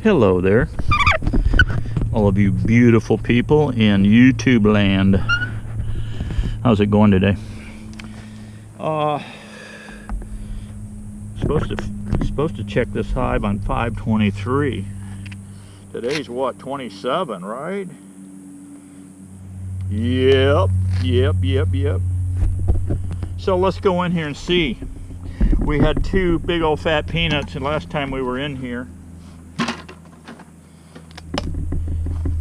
Hello there, all of you beautiful people in YouTube land. How's it going today? Supposed to check this hive on 5/23. Today's what, 27, right? Yep. So let's go in here and see. We had two big old fat peanuts the last time we were in here.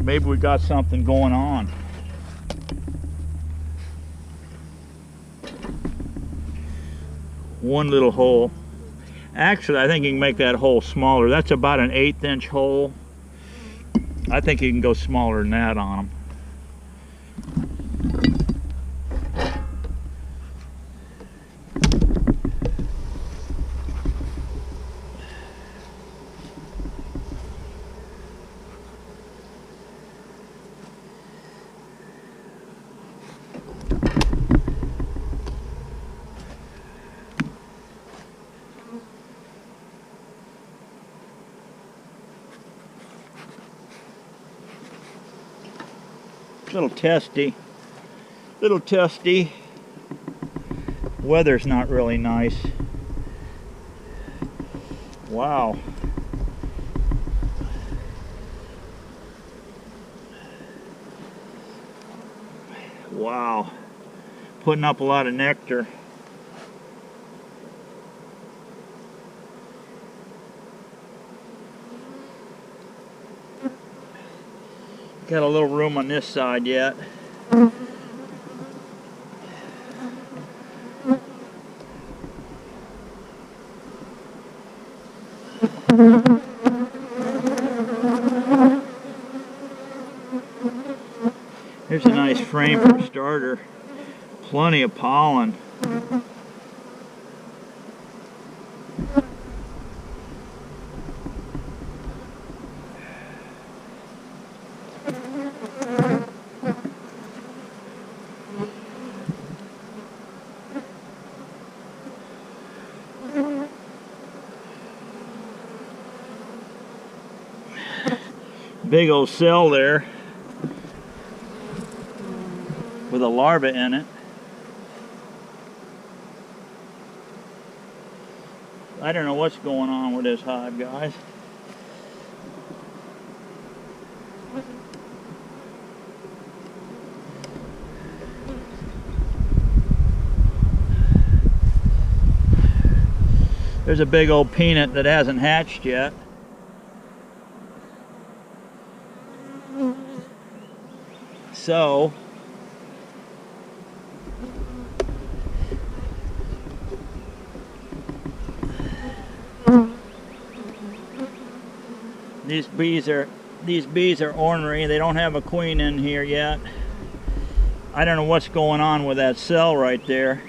Maybe we got something going on. One little hole. Actually, I think you can make that hole smaller. That's about an 1/8 inch hole. I think you can go smaller than that on them. Little testy. Weather's not really nice. Wow. Wow. Putting up a lot of nectar. Got a little room on this side yet. Here's a nice frame for a starter. Plenty of pollen. Big old cell there with a larva in it. I don't know what's going on with this hive, guys. There's a big old peanut that hasn't hatched yet. So these bees are ornery. They don't have a queen in here yet. I don't know what's going on with that cell right there.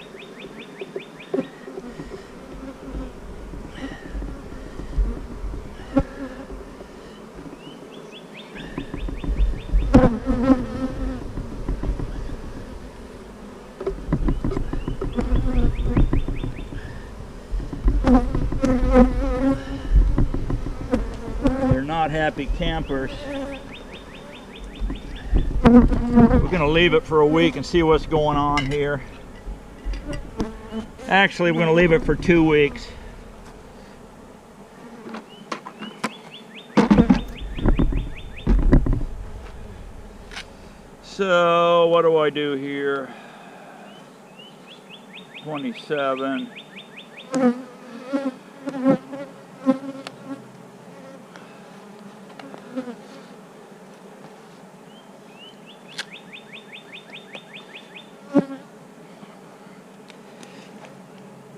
Happy campers. We're gonna leave it for a week and see what's going on here. Actually, we're gonna leave it for 2 weeks. So what do I do here? 27.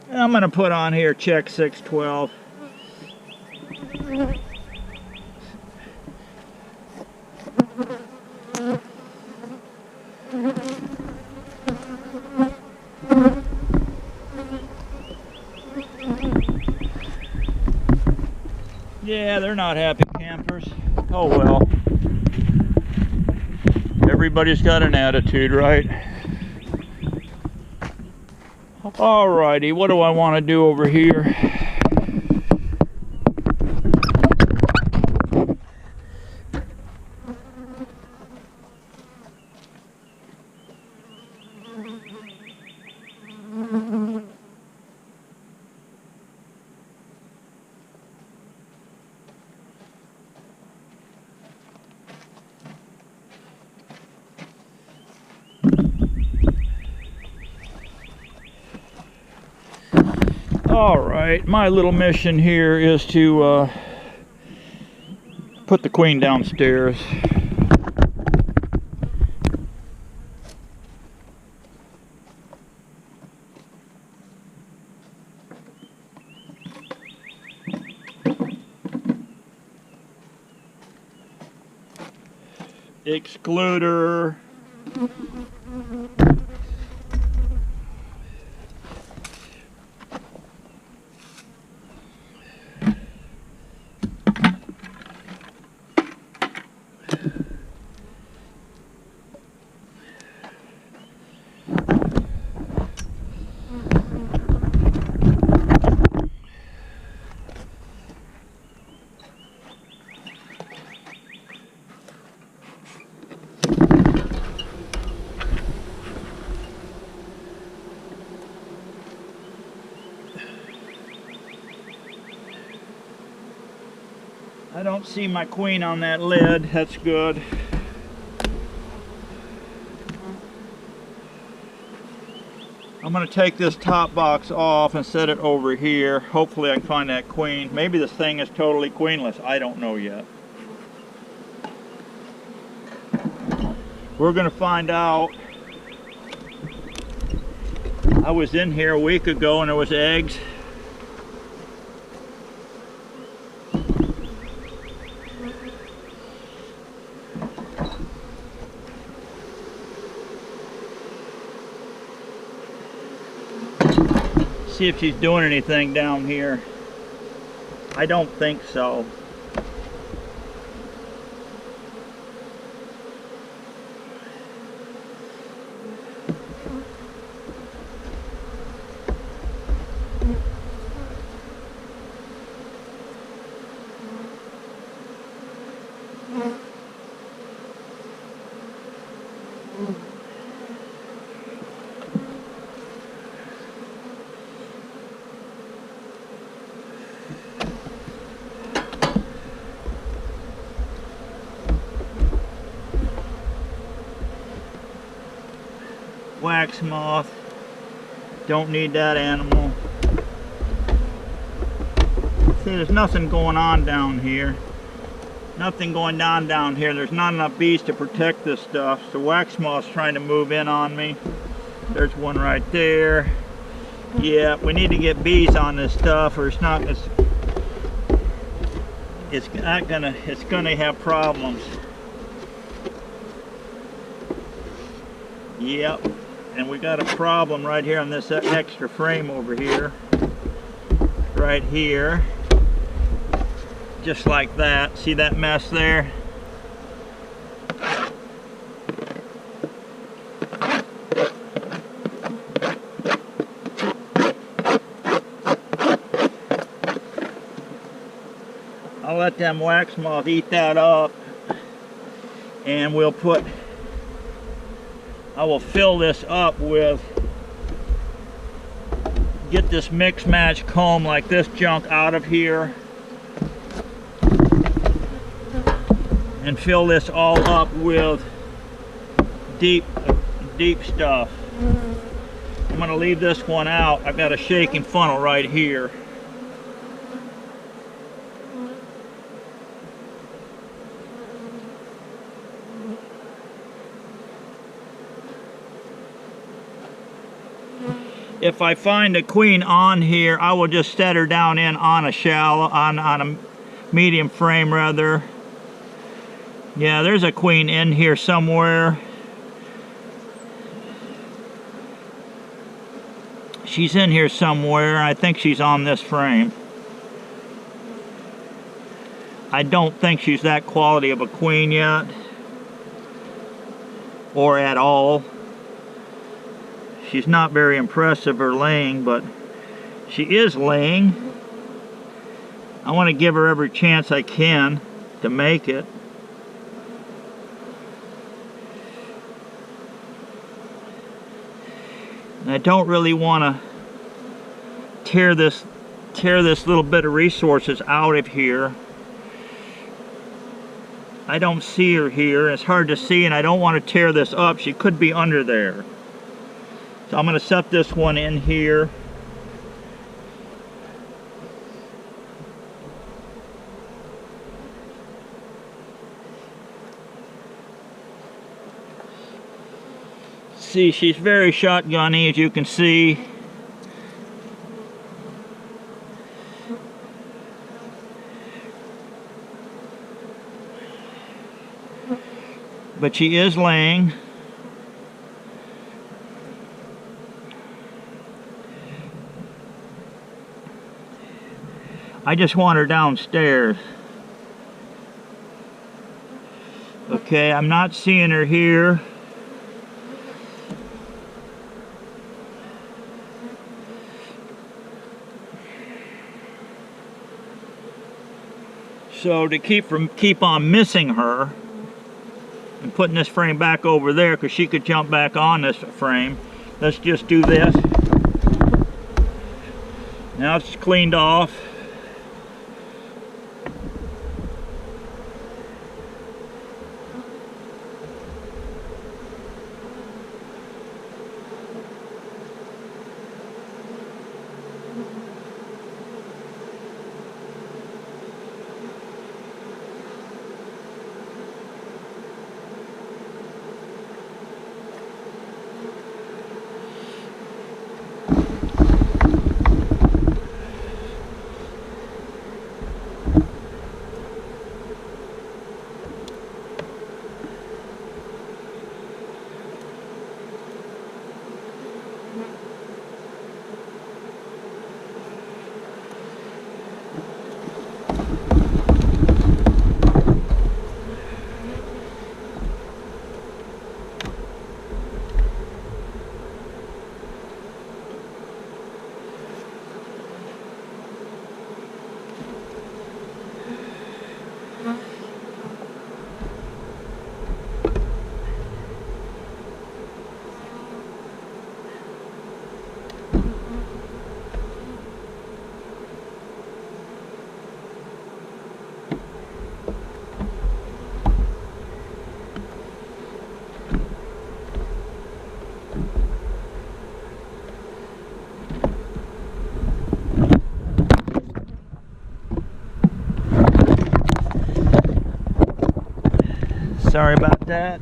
I'm going to put on here check 612. Yeah, they're not happy campers. Oh well. Everybody's got an attitude, right? Alrighty, what do I want to do over here? All right, my little mission here is to put the queen downstairs. Excluder. I don't see my queen on that lid. That's good. I'm going to take this top box off and set it over here. Hopefully I can find that queen. Maybe this thing is totally queenless. I don't know yet. We're going to find out. I was in here a week ago and there was eggs. See if she's doing anything down here. I don't think so. Wax moth, don't need that animal. See, there's nothing going on down here. Nothing going on down here. There's not enough bees to protect this stuff. So wax moth's trying to move in on me. There's one right there. Yeah, we need to get bees on this stuff or it's gonna have problems. Yep. And we got a problem right here on this extra frame over here. Right here. Just like that. See that mess there? I'll let them wax moth eat that up. And I will fill this up with, get this mix match comb like this junk out of here and fill this all up with deep stuff. I'm going to leave this one out. I've got a shaking funnel right here. If I find a queen on here, I will just set her down in on a shallow, on a medium frame rather. Yeah, there's a queen in here somewhere. She's in here somewhere. I think she's on this frame. I don't think she's that quality of a queen yet, or at all. She's not very impressive or laying, but she is laying. I want to give her every chance I can to make it. And I don't really want to tear this little bit of resources out of here. I don't see her here. It's hard to see, and I don't want to tear this up. She could be under there. So I'm going to set this one in here. see, she's very shotgunny, as you can see. But she is laying. I just want her downstairs. Okay, I'm not seeing her here. So to keep on missing her and putting this frame back over there, because she could jump back on this frame, let's just do this. Now it's cleaned off. Sorry about that.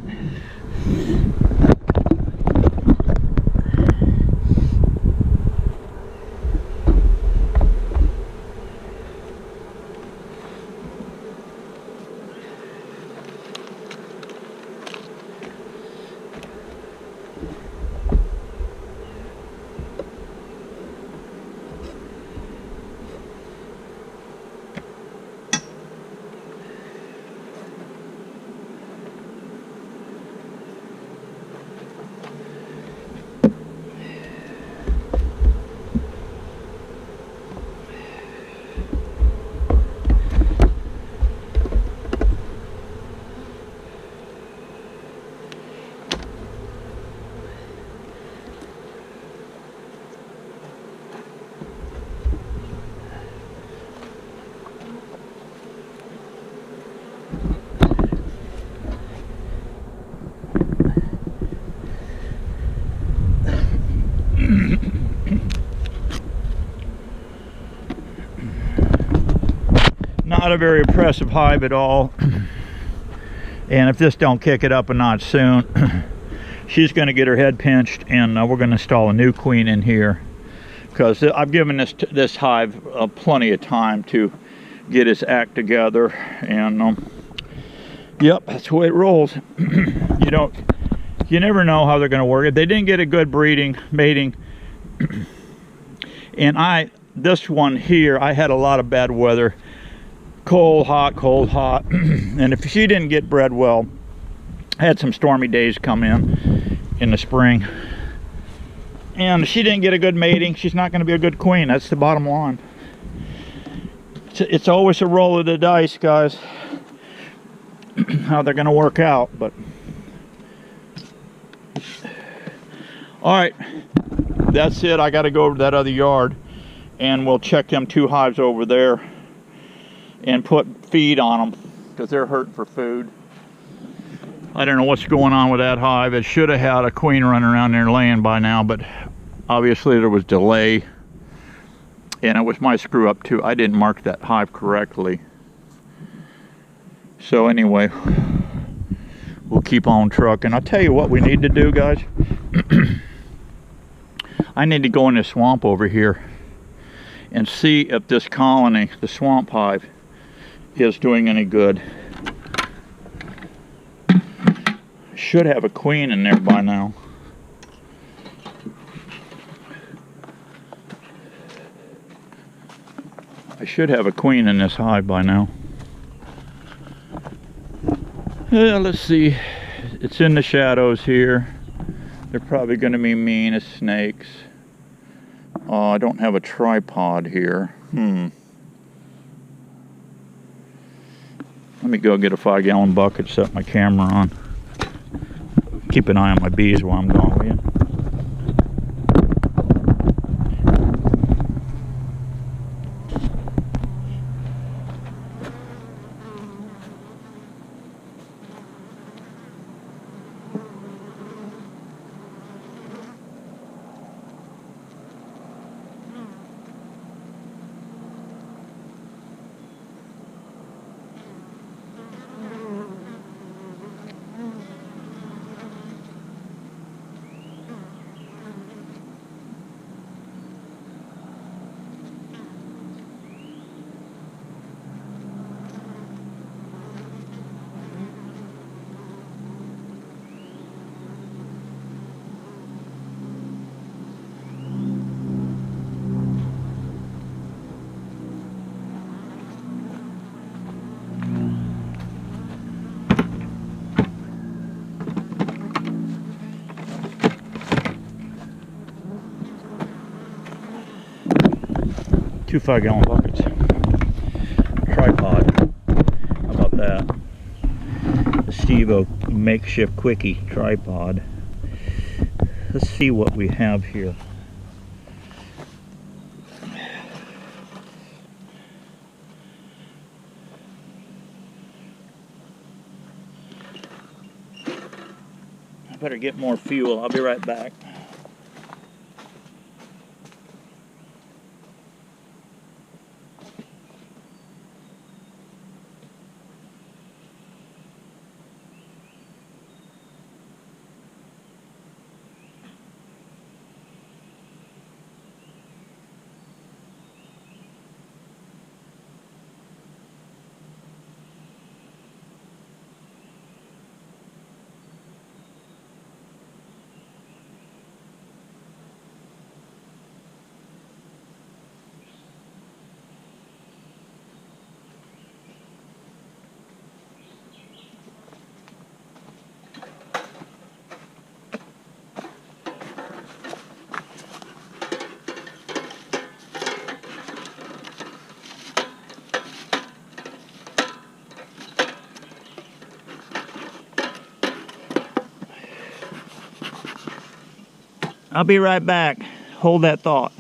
Not a very impressive hive at all. And if this don't kick it up a notch soon, she's going to get her head pinched, and we're going to install a new queen in here, because I've given this hive plenty of time to get its act together. And yep, that's the way it rolls. You never know how they're going to work. If they didn't get a good mating, and this one here, I had a lot of bad weather. Cold, hot. And if she didn't get bred well, I had some stormy days come in the spring. And if she didn't get a good mating, she's not going to be a good queen. That's the bottom line. It's always a roll of the dice, guys, how they're going to work out. But all right, that's it. I got to go over to that other yard, and we'll check them 2 hives over there and put feed on them, because they're hurting for food. I don't know what's going on with that hive. It should have had a queen running around there laying by now, but obviously there was delay, and it was my screw up too. I didn't mark that hive correctly. So anyway, we'll keep on trucking. I'll tell you what we need to do, guys. I need to go in this swamp over here and see if this colony, the swamp hive, is doing any good. Should have a queen in there by now. I should have a queen in this hive by now. Let's see. It's in the shadows here. They're probably going to be mean as snakes. Oh, I don't have a tripod here. Let me go get a 5-gallon bucket, set my camera on. Keep an eye on my bees while I'm gone, will you? Two 5-gallon buckets. Tripod. How about that? The Steve-O makeshift quickie tripod. Let's see what we have here. I better get more fuel. I'll be right back. I'll be right back. Hold that thought.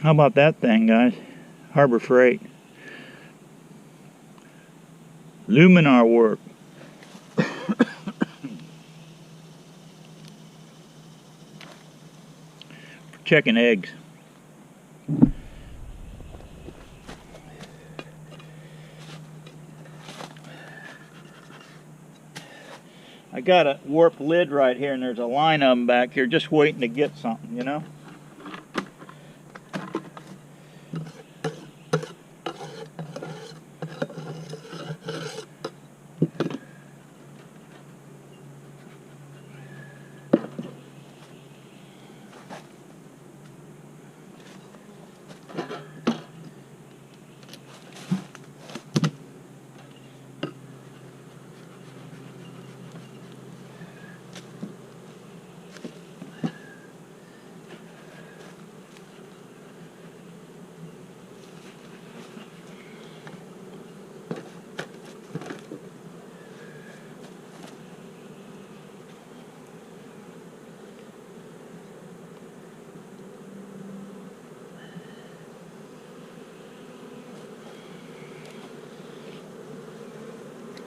How about that thing, guys? Harbor Freight. Luminar work. checking eggs. I got a warped lid right here, and there's a line of them back here just waiting to get something, you know?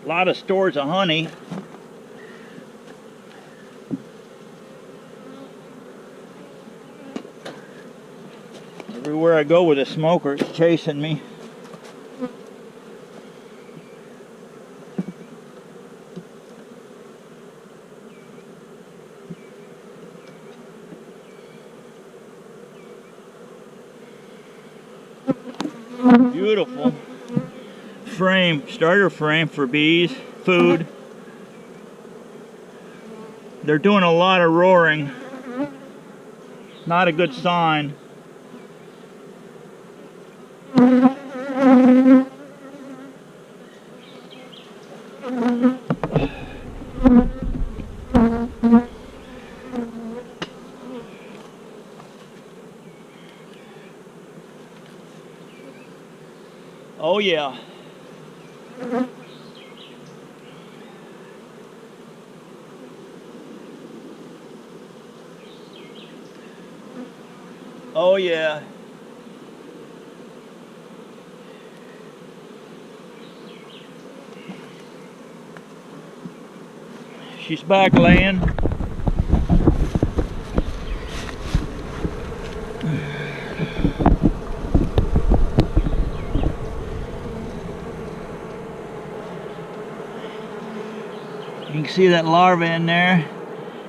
A lot of stores of honey. Everywhere I go with a smoker, it's chasing me. Beautiful frame, starter frame for bees, food. They're doing a lot of roaring. Not a good sign. Oh yeah. Oh yeah. She's back laying. You can see that larva in there.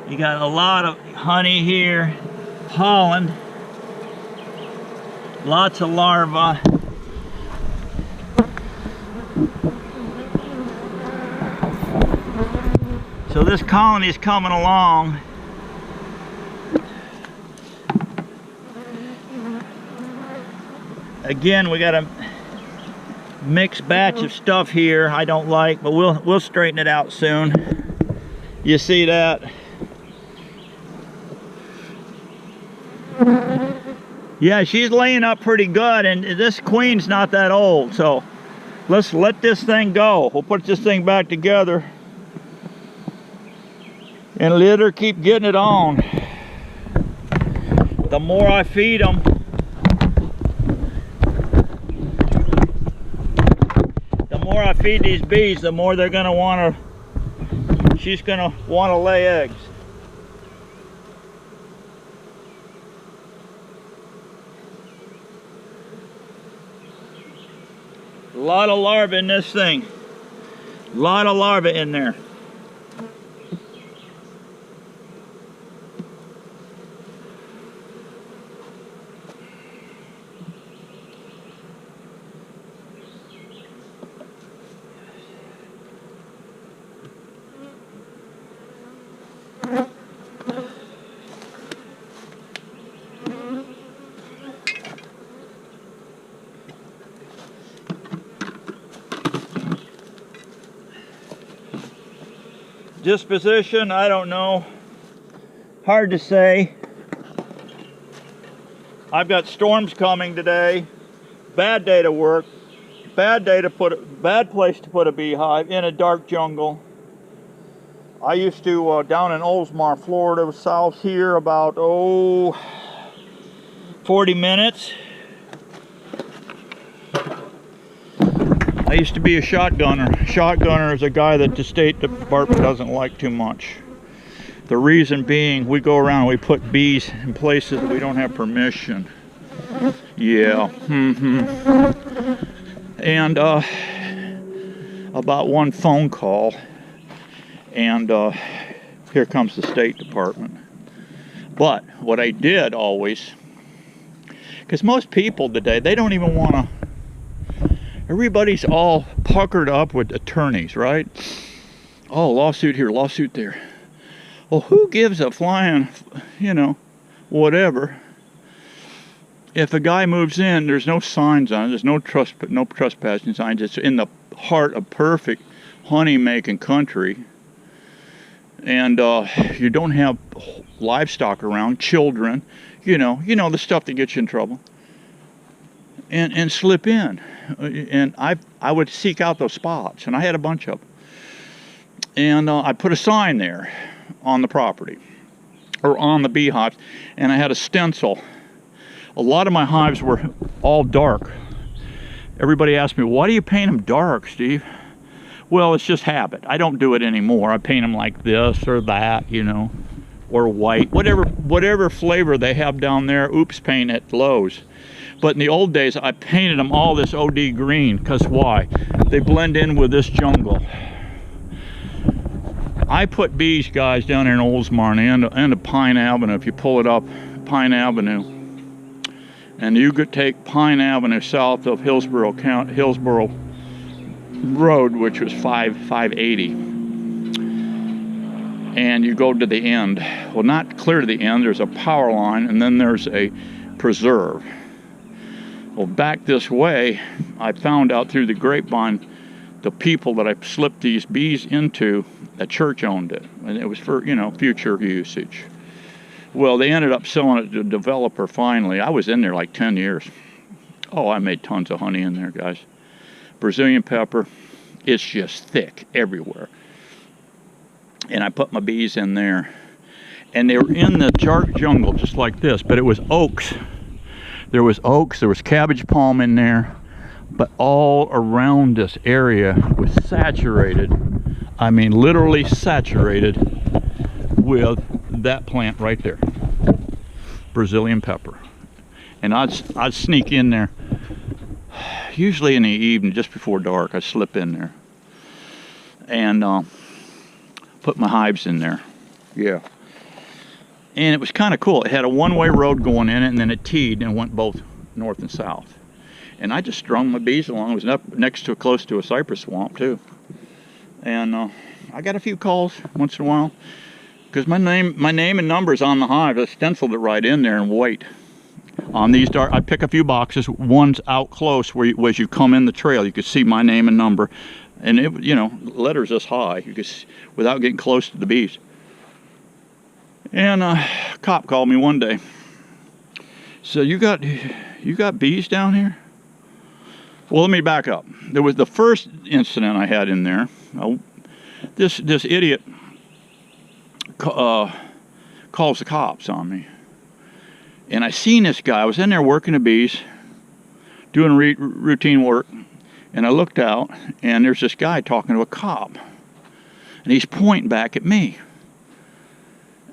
You got a lot of honey here, pollen, lots of larvae. So this colony is coming along. Again, we got a mixed batch of stuff here I don't like, but we'll straighten it out soon. You see that? Yeah, she's laying up pretty good, and this queen's not that old, so let's let this thing go. We'll put this thing back together and let her keep getting it on. The more I feed them, feed these bees, the more they're going to want to, she's going to want to lay eggs. A lot of larvae in this thing. A lot of larvae in there. Disposition, I don't know. Hard to say. I've got storms coming today. Bad day to work. Bad place to put a beehive in a dark jungle. I used to down in Oldsmar, Florida, south here, about 40 minutes. I used to be a shotgunner. Shotgunner is a guy that the State Department doesn't like too much. The reason being, we go around and we put bees in places that we don't have permission. Yeah. And about one phone call, and here comes the State Department. But what I did always, because most people today, they don't even want to, everybody's all puckered up with attorneys, right? Oh, lawsuit here, lawsuit there. Well, who gives a flying, you know, whatever? If a guy moves in, there's no signs on it. There's no trespassing signs. It's in the heart of perfect honey-making country. And you don't have livestock around, children, you know the stuff that gets you in trouble. And slip in. And I would seek out those spots, and I had a bunch of them. And I put a sign there on the property, or on the beehives, and I had a stencil. A lot of my hives were all dark. Everybody asked me, why do you paint them dark, Steve? Well, it's just habit. I don't do it anymore. I paint them like this or that, you know, or white, whatever flavor they have down there. Oops, paint at Lowe's. But in the old days, I painted them all this OD green, because why? They blend in with this jungle. I put bees, guys, down there in Oldsmar and Pine Avenue. If you pull it up, Pine Avenue, and you could take Pine Avenue south of Hillsborough Road, which was 580, and you go to the end. Well, not clear to the end. There's a power line, and then there's a preserve. Well, back this way, I found out through the grapevine, the people that I slipped these bees into, the church owned it, and it was for, you know, future usage. Well, they ended up selling it to a developer finally. I was in there like 10 years. Oh, I made tons of honey in there, guys. Brazilian pepper, it's just thick everywhere. And I put my bees in there, and they were in the dark jungle just like this, but it was oaks. There was oaks, there was cabbage palm in there, but all around this area was saturated, I mean literally saturated with that plant right there, Brazilian pepper. And I'd sneak in there, usually in the evening, just before dark. I'd slip in there and put my hives in there. Yeah. And it was kind of cool. It had a one-way road going in it, and then it teed and went both north and south. And I just strung my bees along. It was up next to close to a cypress swamp too. And I got a few calls once in a while, because my name and number's on the hive. I stenciled it right in there in white. On these dark, I pick a few boxes. One's out close where as you come in the trail, you could see my name and number, and it, you know, letters this high, you could see, without getting close to the bees. And a cop called me one day. So you got bees down here? Well, let me back up. There was the first incident I had in there. This idiot calls the cops on me. And I seen this guy. I was in there working the bees, doing routine work, and I looked out, and there's this guy talking to a cop, and he's pointing back at me.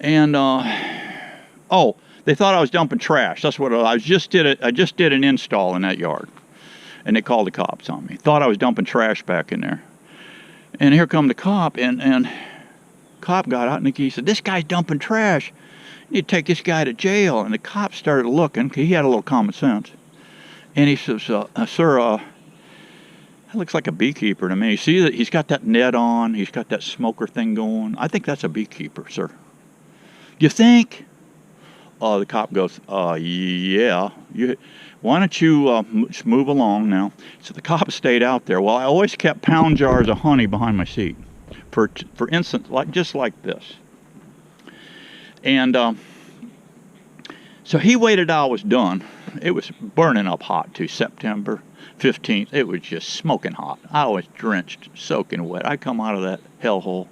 And oh, they thought I was dumping trash. That's what I just did. I just did an install in that yard, and they called the cops on me. Thought I was dumping trash back in there. And here come the cop, and cop got out, and he said, "This guy's dumping trash. You need to take this guy to jail." And the cop started looking, 'cause he had a little common sense. And he says, "Sir, that looks like a beekeeper to me. See that he's got that net on, he's got that smoker thing going. I think that's a beekeeper, sir." "You think?" The cop goes, "Yeah. Why don't you just move along now?" So the cop stayed out there. Well, I always kept pound jars of honey behind my seat, for instance, just like this. And so he waited till I was done. It was burning up hot too, September 15th. It was just smoking hot. I was drenched, soaking wet. I come out of that hellhole.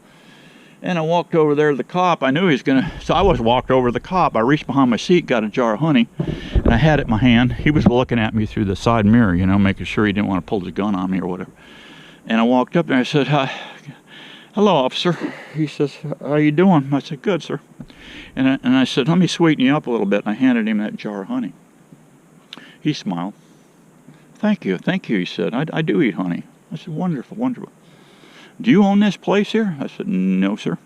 And I walked over there to the cop. I knew he was gonna, so I walked over to the cop. I reached behind my seat, got a jar of honey, and I had it in my hand. He was looking at me through the side mirror, you know, making sure he didn't want to pull his gun on me or whatever. And I walked up there and I said, "Hello, officer." He says, "How you doing?" I said, "Good, sir." And I said, "Let me sweeten you up a little bit." And I handed him that jar of honey. He smiled. Thank you," he said. I do eat honey." I said, "Wonderful, wonderful. Do you own this place here?" I said, "No, sir."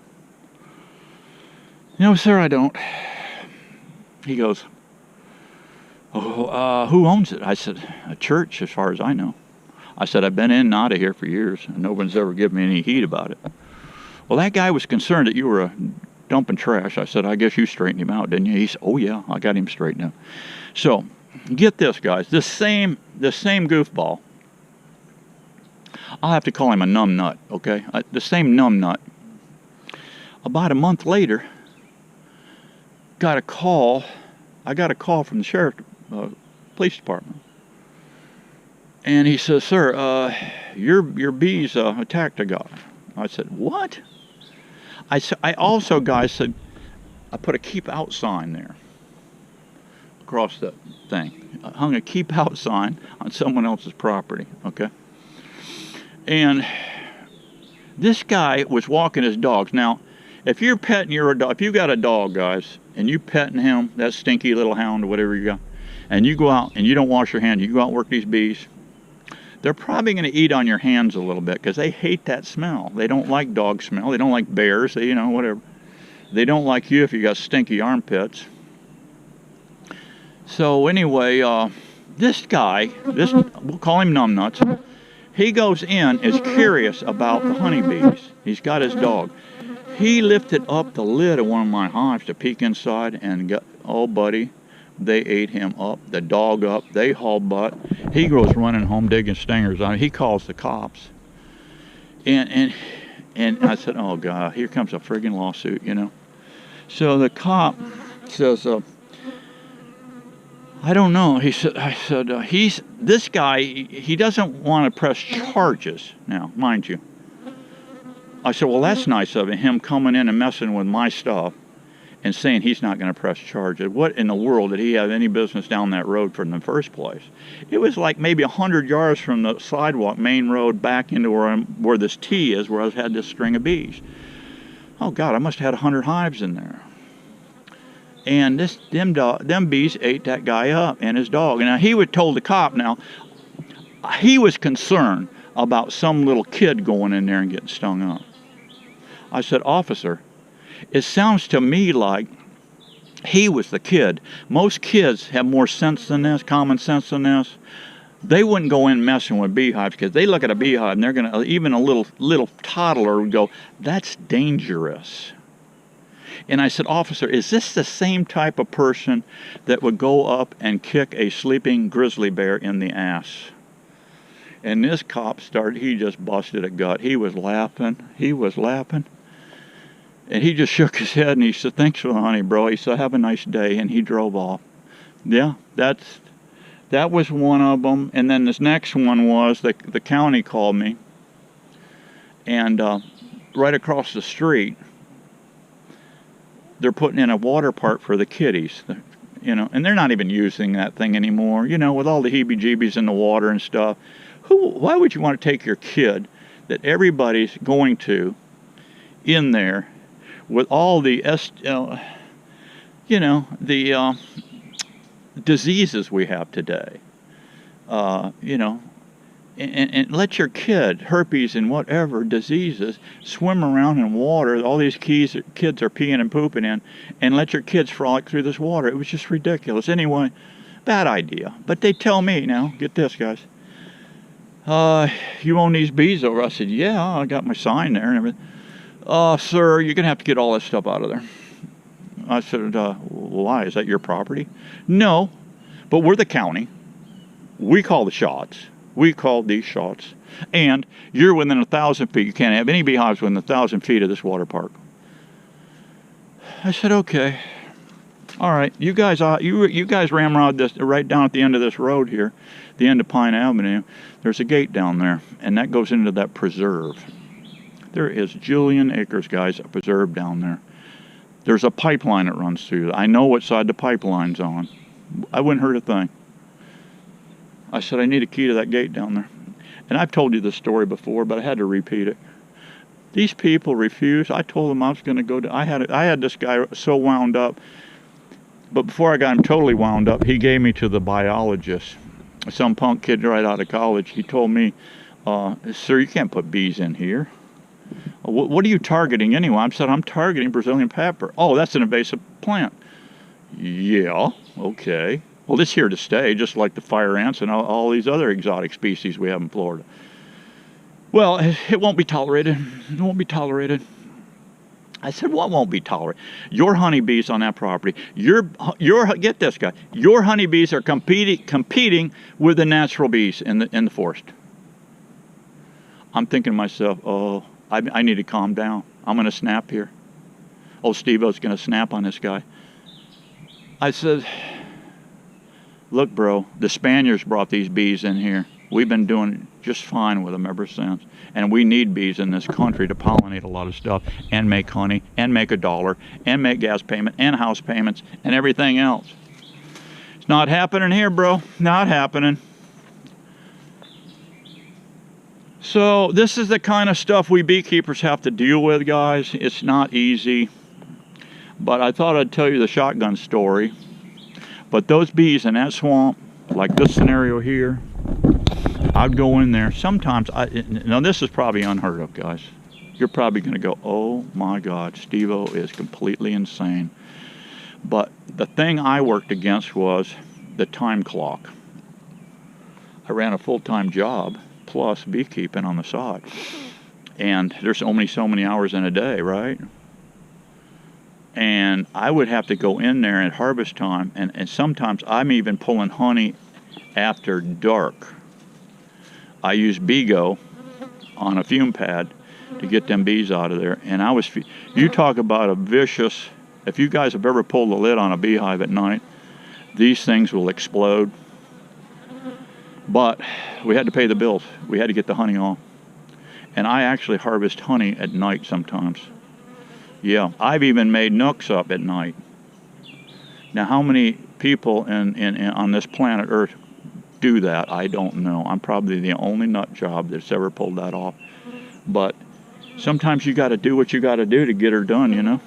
"No, sir, I don't." He goes, "Oh, who owns it?" I said, "A church, as far as I know." I said, "I've been in and out of here for years, and no one's ever given me any heat about it." "Well, that guy was concerned that you were dumping trash." I said, "I guess you straightened him out, didn't you?" He said, "Oh, yeah, I got him straightened out." So, get this, guys. This same goofball, I'll have to call him a numbnut, okay? The same numbnut. About a month later, I got a call from the sheriff, police department. And he says, "Sir, your bees attacked a guy." I said, "What?" I also, guys, said, I put a keep out sign there across the thing. I hung a keep out sign on someone else's property, okay? And this guy was walking his dogs. Now, if you're petting your dog, if you got a dog, guys, and you petting him, that stinky little hound or whatever you got, and you go out and you don't wash your hands, you go out and work these bees, they're probably going to eat on your hands a little bit because they hate that smell. They don't like dog smell. They don't like bears. They, whatever. They don't like you if you got stinky armpits. So anyway, this guy, we'll call him Numbnuts. He goes in, is curious about the honeybees. He's got his dog. He lifted up the lid of one of my hives to peek inside and got, oh buddy, they ate him up, the dog up, they hauled butt. He goes running home digging stingers on it. He calls the cops. And I said, "Oh God, here comes a friggin' lawsuit, So the cop says, "I don't know." I said, this guy, he doesn't want to press charges now, mind you. I said, "Well, that's nice of him coming in and messing with my stuff and saying he's not going to press charges. What in the world did he have any business down that road for in the first place?" It was like maybe 100 yards from the sidewalk, main road, back into where this tee is, where I had this string of bees. Oh God, I must have had 100 hives in there. And them bees ate that guy up and his dog. And now he would told the cop, now he was concerned about some little kid going in there and getting stung up. I said, "Officer, it sounds to me like he was the kid. Most kids have more sense than this, common sense than this. They wouldn't go in messing with beehives because they look at a beehive and they're going to, even a little toddler would go, that's dangerous." And I said, "Officer, is this the same type of person that would go up and kick a sleeping grizzly bear in the ass?" And this cop he just busted a gut. He was laughing. And he just shook his head and he said, "Thanks for the honey, bro." He said, "Have a nice day." And he drove off. Yeah, that was one of them. And then this next one was the county called me. And right across the street, they're putting in a water park for the kiddies. And they're not even using that thing anymore. With all the heebie-jeebies in the water and stuff. Why would you want to take your kid that everybody's going to in there with all the diseases we have today, and let your kid, herpes and whatever diseases, swim around in water all these kids are peeing and pooping in, and let your kids frolic through this water? It was just ridiculous. Anyway, bad idea. But they tell me now, get this, guys, "You own these bees over?" I said, "Yeah, I got my sign there and everything." "Sir, you're going to have to get all that stuff out of there." I said, "Why? Is that your property?" "No, but we're the county. We call the shots. We call these shots. And you're within 1,000 feet. You can't have any beehives within 1,000 feet of this water park." I said, "Okay. All right. You guys ramrod this right down at the end of this road here, the end of Pine Avenue. There's a gate down there, and that goes into that preserve. There is jillion acres, guys, of preserve down there. There's a pipeline that runs through. I know what side the pipeline's on. I wouldn't hurt a thing." I said, "I need a key to that gate down there." And I've told you this story before, but I had to repeat it. These people refuse. I told them I was going to go to, I had this guy so wound up, but before I got him totally wound up, he gave me to the biologist. Some punk kid right out of college. He told me, sir, you can't put bees in here. What are you targeting anyway? I said, I'm targeting Brazilian pepper. Oh, that's an invasive plant. Yeah, okay. Well, it's here to stay, just like the fire ants and all these other exotic species we have in Florida. Well, it won't be tolerated. It won't be tolerated. I said, what won't be tolerated? Your honeybees on that property, get this, guy, your honeybees are competing with the natural bees in the forest. I'm thinking to myself, oh, I need to calm down. I'm going to snap here. Oh, Steve-O's going to snap on this guy. I said, look, bro, the Spaniards brought these bees in here. We've been doing just fine with them ever since. And we need bees in this country to pollinate a lot of stuff and make honey and make $1 and make gas payment and house payments and everything else. It's not happening here, bro. Not happening. So this is the kind of stuff we beekeepers have to deal with, guys. It's not easy. But I thought I'd tell you the shotgun story. But those bees in that swamp, like this scenario here, I'd go in there. Sometimes, now this is probably unheard of, guys. You're probably going to go, oh my God, Steve-O is completely insane. But the thing I worked against was the time clock. I ran a full-time job, plus beekeeping on the side. And there's only so many hours in a day, right? And I would have to go in there at harvest time, and sometimes I'm even pulling honey after dark. I use Bego on a fume pad to get them bees out of there. And you talk about a vicious, if you guys have ever pulled the lid on a beehive at night, these things will explode. But we had to pay the bills. We had to get the honey off. And I actually harvest honey at night sometimes. Yeah, I've even made nooks up at night. Now, how many people on this planet Earth do that? I don't know. I'm probably the only nut job that's ever pulled that off. But sometimes you got to do what you got to do to get her done, you know.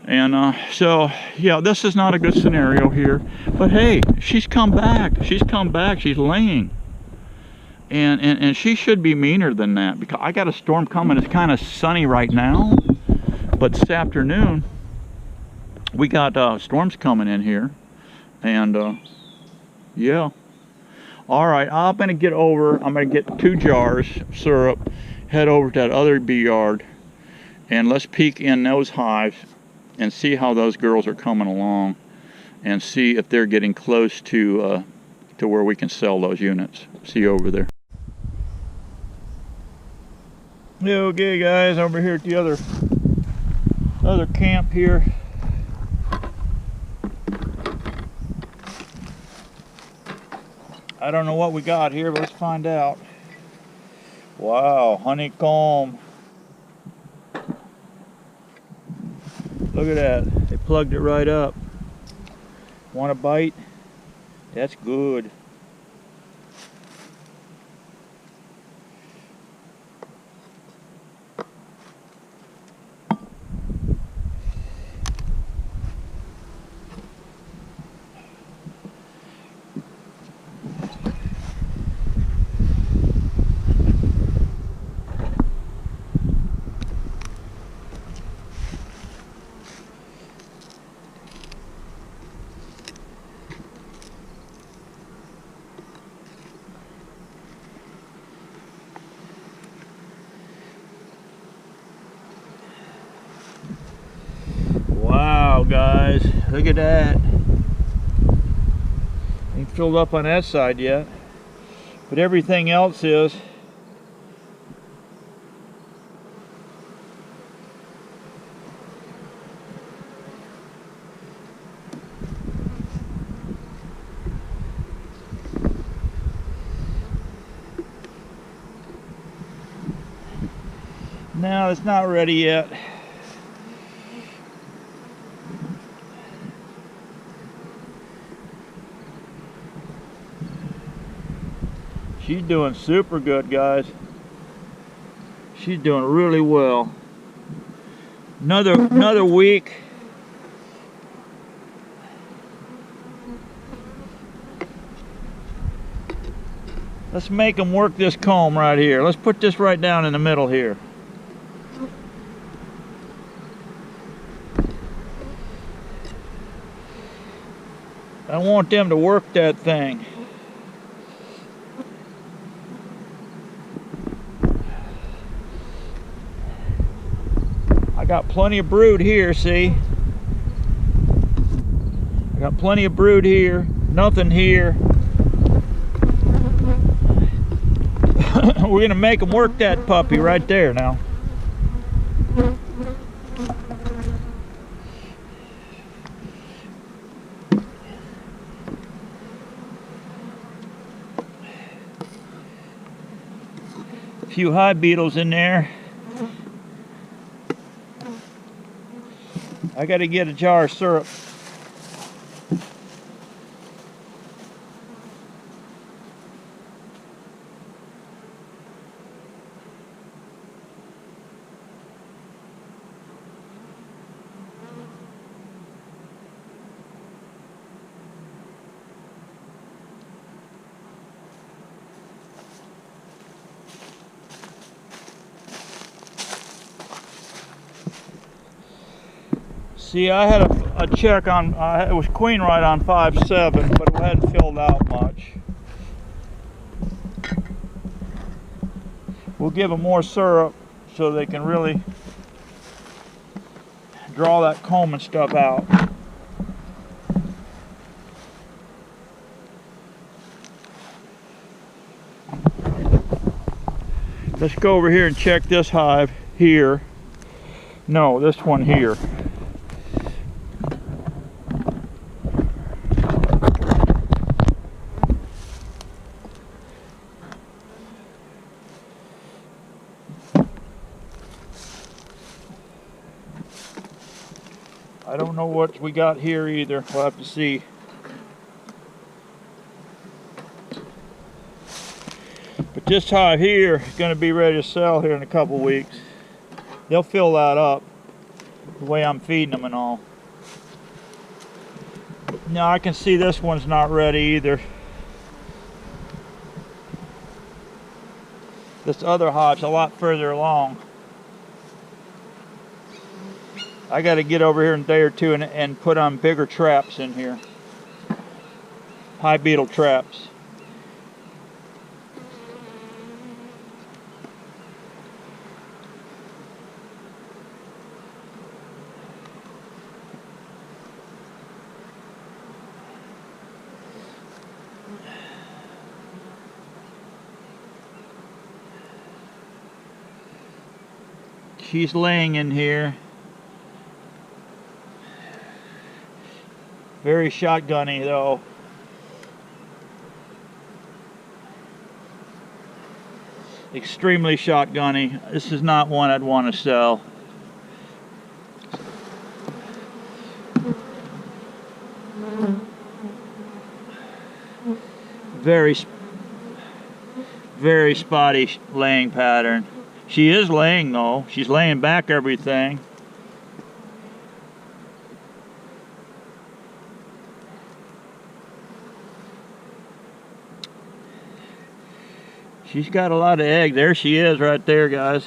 And so, yeah, this is not a good scenario here. But hey, she's come back. She's come back. She's laying. And she should be meaner than that, because I got a storm coming. It's kind of sunny right now. But this afternoon, we got storms coming in here. And, yeah. All right, I'm going to get over. I'm going to get 2 jars of syrup, head over to that other bee yard, and let's peek in those hives and see how those girls are coming along, and see if they're getting close to where we can sell those units. See you over there. Yeah, okay, guys, over here at the other camp here. I don't know what we got here, but let's find out. Wow, honeycomb. Look at that. They plugged it right up. Want a bite? That's good. Wow, guys, look at that. Ain't filled up on that side yet, but everything else is. No, it's not ready yet. She's doing super good, guys. She's doing really well. Another week. Let's make them work this comb right here. Let's put this right down in the middle here. I want them to work that thing. I got plenty of brood here, see? I got plenty of brood here, nothing here. We're gonna make them work that puppy right there now. A few hive beetles in there. I gotta get a jar of syrup. See, I had a check on, it was queen right on 5.7, but it hadn't filled out much. We'll give them more syrup so they can really draw that comb and stuff out. Let's go over here and check this hive here. No, this one here. I don't know what we got here either. We'll have to see. But this hive here is going to be ready to sell here in a couple weeks. They'll fill that up the way I'm feeding them and all. Now I can see this one's not ready either. This other hive's a lot further along. I got to get over here in a day or two and put on bigger traps in here. Hive beetle traps. She's laying in here. Very shotgunny though. Extremely shotgunny. This is not one I'd want to sell. Very spotty laying pattern. She is laying though. She's laying back everything. She's got a lot of eggs. There she is right there, guys.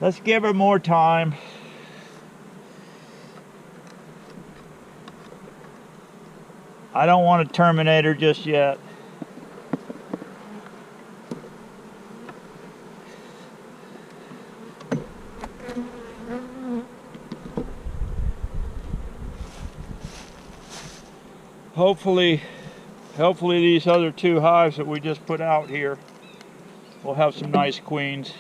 Let's give her more time. I don't want to terminate her just yet. Hopefully these other two hives that we just put out here will have some nice queens.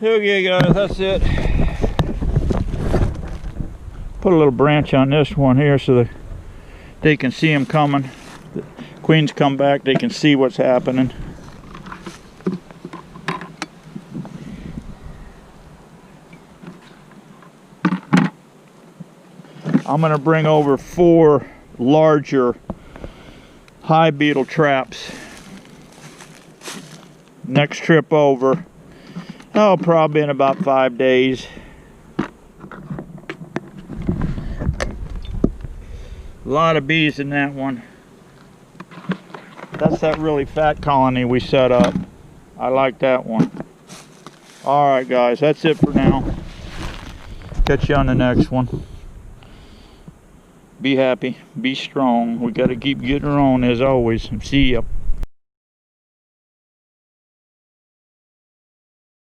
Okay guys, that's it. Put a little branch on this one here so the They can see them coming. The queens come back, they can see what's happening. I'm going to bring over 4 larger high beetle traps next trip over. Oh, probably in about 5 days. A lot of bees in that one. That's that really fat colony we set up. I like that one. Alright guys, that's it for now. Catch you on the next one. Be happy, be strong. We got to keep getting her on as always. See ya.